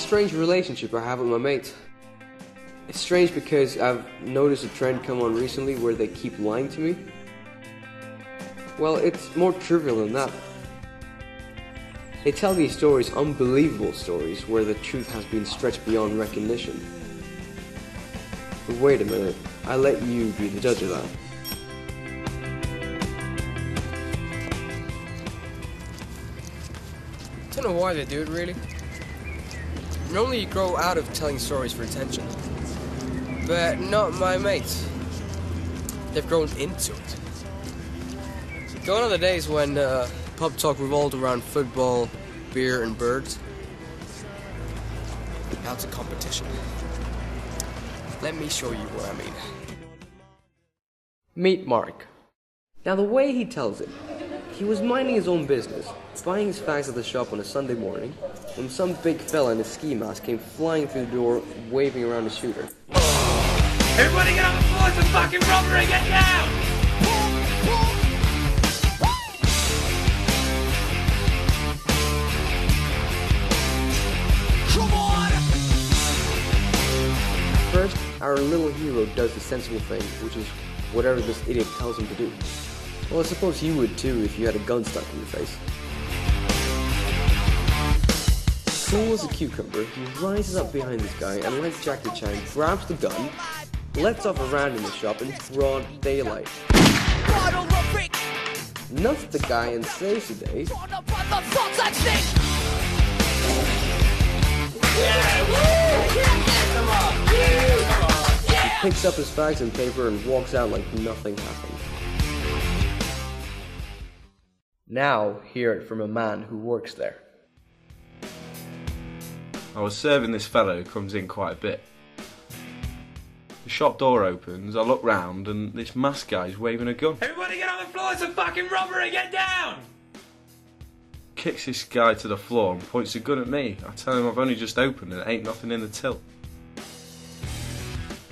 strange relationship I have with my mates. It's strange because I've noticed a trend come on recently where they keep lying to me. Well, it's more trivial than that. They tell these stories, unbelievable stories, where the truth has been stretched beyond recognition. But wait a minute, I let you be the judge of that. I don't know why they do it, really. Normally you grow out of telling stories for attention. But not my mates. They've grown into it. Gone are the days when pub talk revolved around football, beer and birds. Now it's a competition. Let me show you what I mean. Meet Mark. Now the way he tells it, he was minding his own business, buying his fags at the shop on a Sunday morning, when some big fella in a ski mask came flying through the door, waving around a shooter. Everybody get on the floor, it's a fucking robbery, get down! Come on! First, our little hero does the sensible thing, which is whatever this idiot tells him to do. Well, I suppose you would too if you had a gun stuck in your face. Cool as a cucumber, he rises up behind this guy and like Jackie Chan, grabs the gun, lets off a round in the shop in broad daylight. Nuts the guy and saves the day. He picks up his fags and paper and walks out like nothing happened. Now, hear it from a man who works there. I was serving this fellow who comes in quite a bit. The shop door opens, I look round and this masked guy's waving a gun. Everybody get on the floor, it's a fucking robbery, get down! Kicks this guy to the floor and points the gun at me. I tell him I've only just opened and ain't nothing in the till.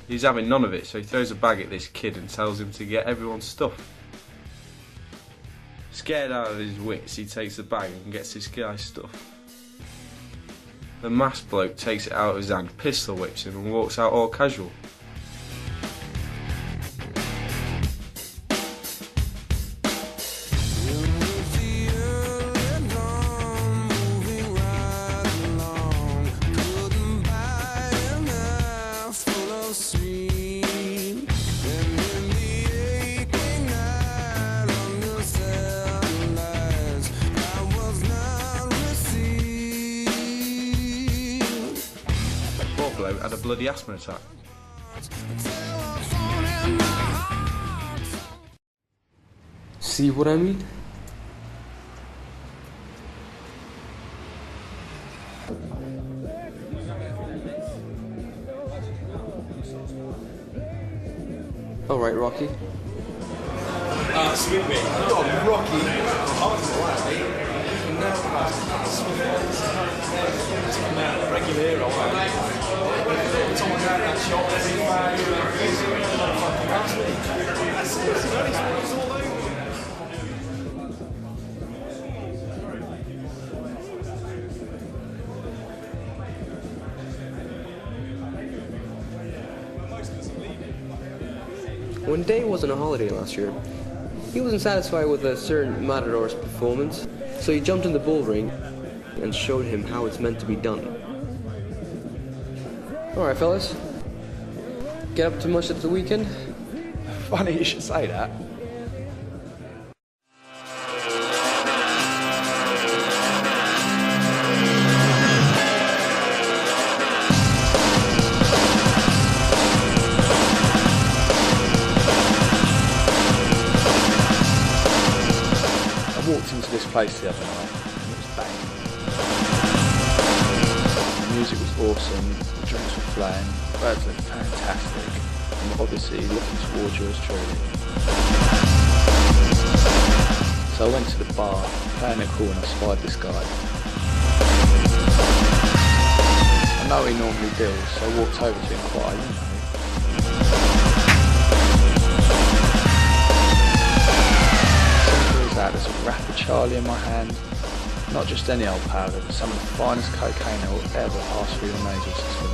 He's having none of it, so he throws a bag at this kid and tells him to get everyone's stuff. Scared out of his wits, he takes the bag and gets this guy's stuff. The masked bloke takes it out of his hand, pistol whips him and walks out all casual. Had a bloody asthma attack. See what I mean? Alright, Rocky. Excuse me. Oh, Rocky. I was alright. Regular hero, someone out that shop, When Dave was on a holiday last year, he wasn't satisfied with a certain matador's performance, so he jumped in the bull ring and showed him how it's meant to be done. Alright fellas, get up to much at the weekend? Funny you should say that. I walked into this place the other night and it was banging. The music was awesome, the drinks were flying, the birds looked fantastic, and obviously looking towards yours truly. So I went to the bar, playing a corner, and I spied this guy. I know he normally deals, so I walked over to him quietly, Simple as that, there's a wrapper Charlie in my hand, Not just any old powder, but some of the finest cocaine that will ever pass through your nasal system.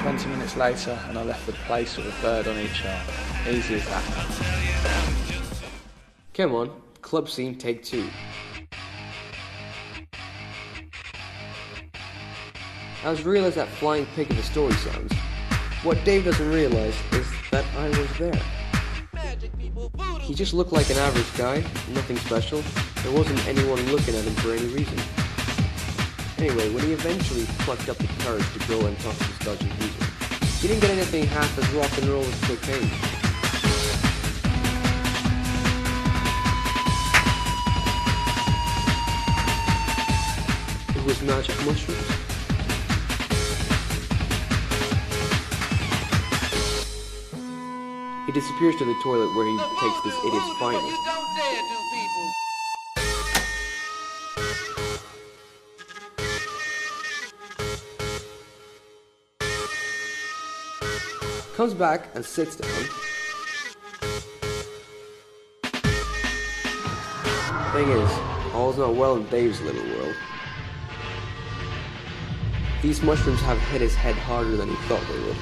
20 minutes later and I left the place with a bird on each arm. Easy as that. Come on, club scene take 2. As real as that flying pig of a story sounds, what Dave doesn't realise is that I was there. He just looked like an average guy, nothing special. There wasn't anyone looking at him for any reason. Anyway, when he eventually plucked up the courage to go and talk to his dodgy user, he didn't get anything half as rock and roll as cocaine. It was magic mushrooms. He disappears to the toilet where he takes this idiot's finest. You don't dare do, people. Comes back and sits down. Thing is, all's not well in Dave's little world. These mushrooms have hit his head harder than he thought they would.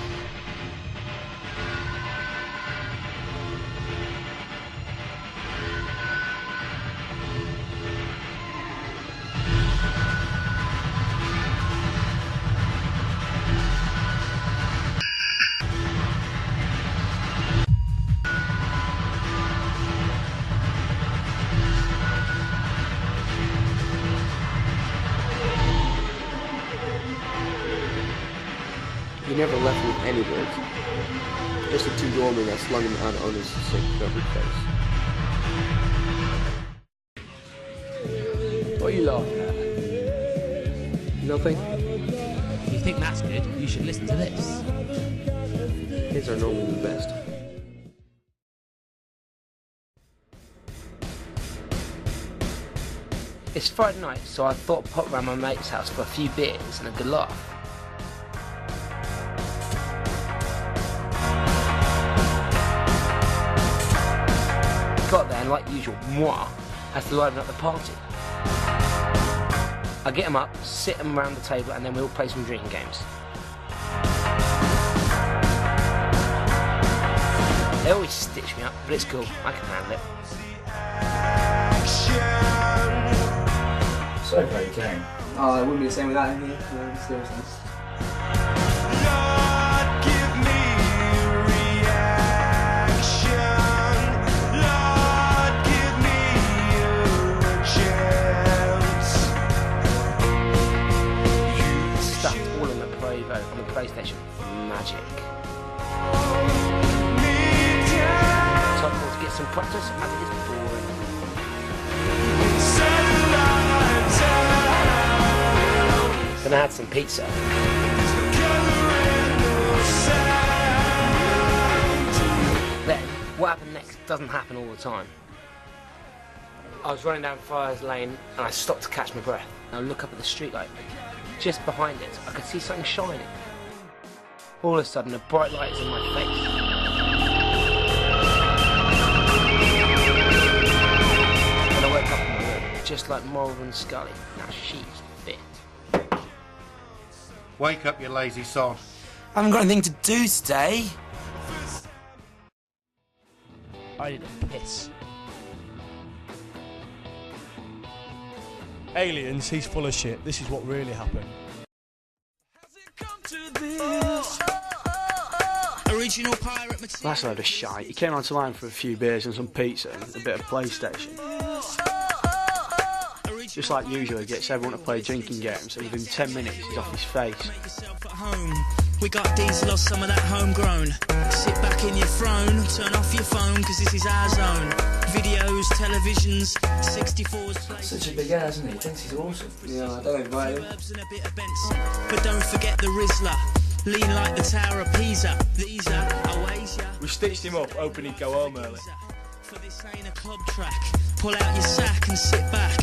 He never left with any words. Just a two doorman that slung him out on his sick-covered face. What are you laughing at? Nothing. If you think that's good, you should listen to this. His are normally the best. It's Friday night, so I thought I'd pop round my mate's house for a few beers and a good laugh. Got there and like usual, moi has to liven up the party. I get them up, sit them around the table and then we all play some drinking games. They always stitch me up, but it's cool, I can handle it. So very game. Oh, it wouldn't be the same without him here. No, seriously. On the PlayStation, magic. Time to get some practice as it is boring. Then I had some pizza. Then, what happened next doesn't happen all the time. I was running down Friars Lane and I stopped to catch my breath. And I look up at the streetlight. Just behind it, I could see something shining. All of a sudden, a bright light is in my face. And I woke up in my room, just like Morley and Scully. Now she's fit. Wake up, you lazy sod. I haven't got anything to do today. I need a piss. Aliens, he's full of shit. This is what really happened. Original pirate material. That's a load of shite. He came round to mine for a few beers and some pizza and a bit of PlayStation. Just like usual, he gets everyone to play drinking games, and within 10 minutes he's off his face. Make yourself at home. We got diesel or some of that homegrown. Sit back in your throne, turn off your phone, cause this is our zone. Videos, televisions, 64s. Such a big ass, isn't he? He thinks he's awesome. Yeah, I don't invite him. But don't forget the Rizzler. Lean like the Tower of Pisa. These are Oasia. We stitched him up, hoping he'd go home early. For this ain't a club track. Pull out your sack and sit back.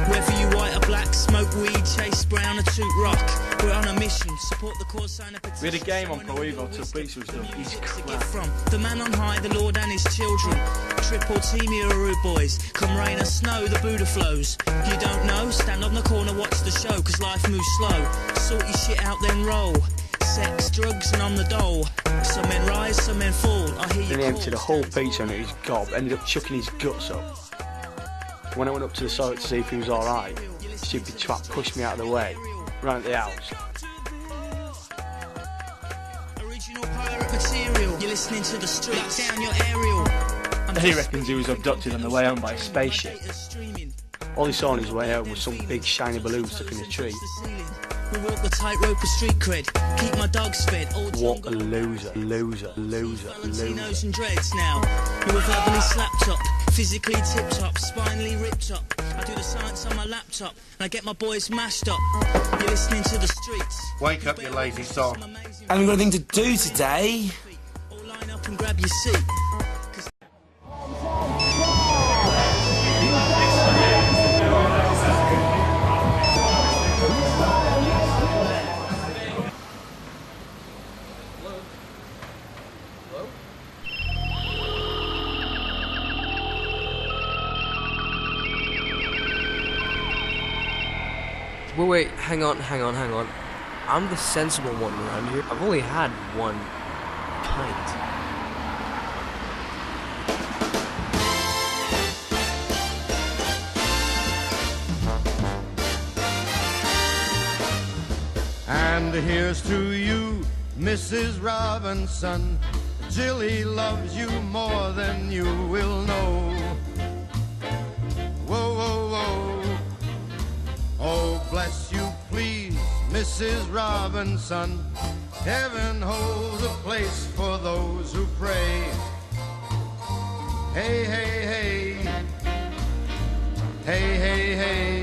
Whether you white or black, smoke weed, chase brown or toot rock. We're on a mission, support the cause, sign a petition. We had a game on Pro Evo till pizza was done. He's crap. From the man on high, the Lord and his children. Triple team your rude boys. Come rain or snow, the Buddha flows. You don't know? Stand on the corner, watch the show, cause life moves slow. Sort your shit out, then roll. Sex, drugs and on the dole. Some men rise, some men fall. I hear you. Then he emptied a whole pizza into his gob, ended up chucking his guts up. When I went up to the toilet to see if he was alright, the stupid twat pushed me out of the way, ran at the house. Original pirate material. You're listening to the streets. Down your aerial. He reckons he was abducted on the way home by a spaceship. All he saw on his way home was some big shiny balloon stuck in a tree. We walk the tightrope of street cred. Keep my dogs fed. What a loser, loser, loser, Valentinos loser. and dreads now. You were verbally slapped up, physically tipped up, spinally ripped up. I do the science on my laptop, and I get my boys mashed up. You're listening to the streets. Wake up, you lazy sod. Haven't got anything to do today. All line up and grab your seat. Wait, hang on. I'm the sensible one around here. I've only had one pint. And here's to you, Mrs. Robinson. Jilly loves you more than you will know. Whoa, whoa, whoa. Oh, bless you, please, Mrs. Robinson. Heaven holds a place for those who pray. Hey, hey, hey. Hey, hey, hey.